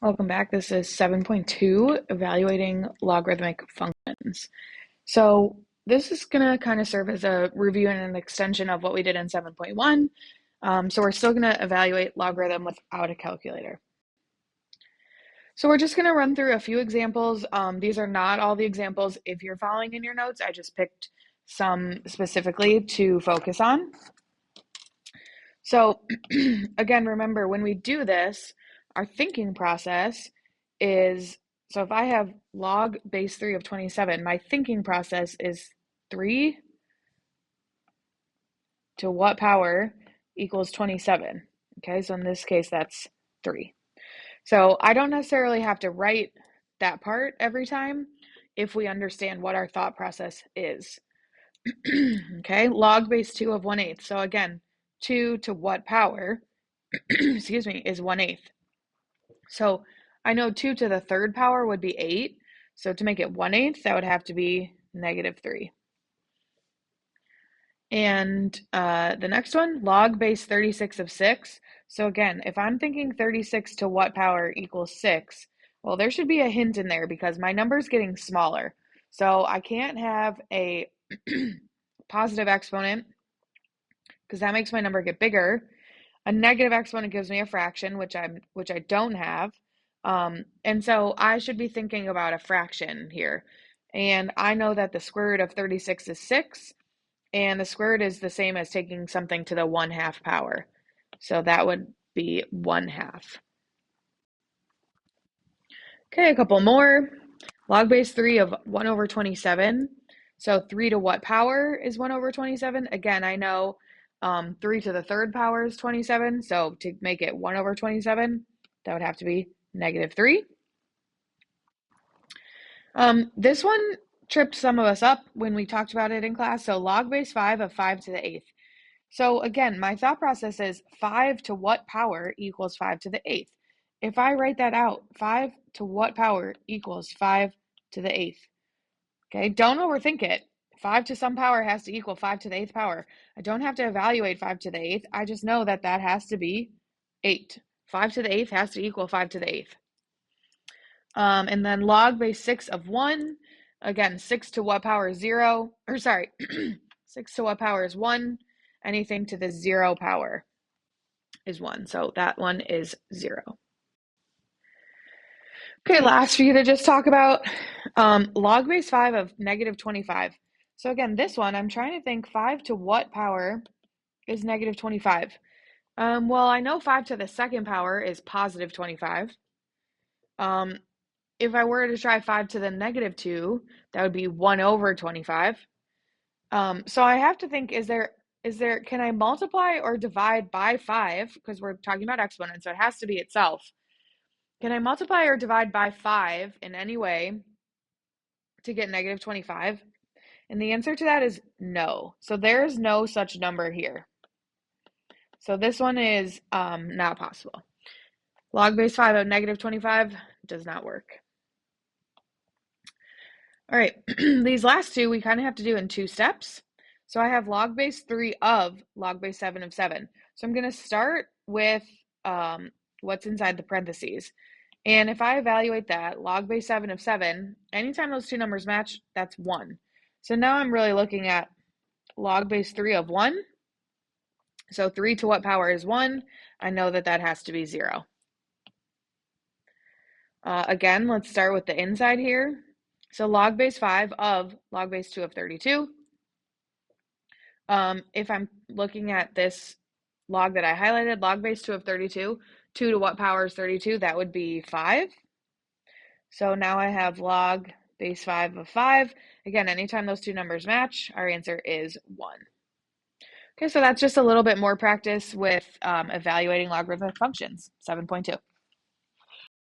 Welcome back. This is 7.2, evaluating logarithmic functions. So this is going to kind of serve as a review and an extension of what we did in 7.1. So we're still going to evaluate logarithm without a calculator. So we're just going to run through a few examples. These are not all the examples if you're following in your notes. I just picked some specifically to focus on. So again, remember when we do this, our thinking process is, so if I have log base 3 of 27, my thinking process is 3 to what power equals 27. Okay, so in this case, that's 3. So I don't necessarily have to write that part every time if we understand what our thought process is. Okay, log base 2 of 1/8. So again, 2 to what power, excuse me, is 1/8. So I know 2 to the third power would be 8. So to make it 1/8, that would have to be -3. And the next one, log base 36 of 6. So again, if I'm thinking 36 to what power equals 6, well, there should be a hint in there because my number's getting smaller. So I can't have a positive exponent because that makes my number get bigger. A negative exponent gives me a fraction, which I don't have. And so I should be thinking about a fraction here. And I know that the square root of 36 is 6, and the square root is the same as taking something to the 1/2 power. So that would be 1/2. Okay, a couple more. Log base 3 of 1/27. So 3 to what power is 1/27? Again, I know 3 to the third power is 27. So to make it 1/27, that would have to be -3. This one tripped some of us up when we talked about it in class. So log base 5 of 5 to the 8th. So again, my thought process is 5 to what power equals 5 to the 8th? If I write that out, 5 to what power equals 5 to the 8th? Okay, don't overthink it. 5 to some power has to equal 5 to the 8th power. I don't have to evaluate 5 to the 8th. I just know that that has to be 8. 5 to the 8th has to equal 5 to the 8th. And then log base 6 of 1. Again, 6 to what power is 0? Or sorry, 6 to what power is 1? Anything to the 0 power is 1. So that one is 0. Okay, last for you to just talk about, log base 5 of -25. So again, this one, I'm trying to think 5 to what power is -25? Well, I know 5 to the second power is +25. If I were to try 5 to the -2, that would be 1/25. So I have to think, can I multiply or divide by 5? Because we're talking about exponents, so it has to be itself. Can I multiply or divide by 5 in any way to get -25? And the answer to that is no. So there is no such number here. So this one is not possible. Log base 5 of -25 does not work. All right, these last two we kind of have to do in 2 steps. So I have log base 3 of log base 7 of 7. So I'm going to start with what's inside the parentheses. And if I evaluate that, log base 7 of 7, anytime those two numbers match, that's 1. So now I'm really looking at log base 3 of 1. So 3 to what power is 1? I know that that has to be 0. Again, let's start with the inside here. So log base 5 of log base 2 of 32. If I'm looking at this log that I highlighted, log base 2 of 32, 2 to what power is 32? That would be 5. So now I have log base 5 of 5. Again, anytime those two numbers match, our answer is 1. Okay, so that's just a little bit more practice with evaluating logarithmic functions, 7.2.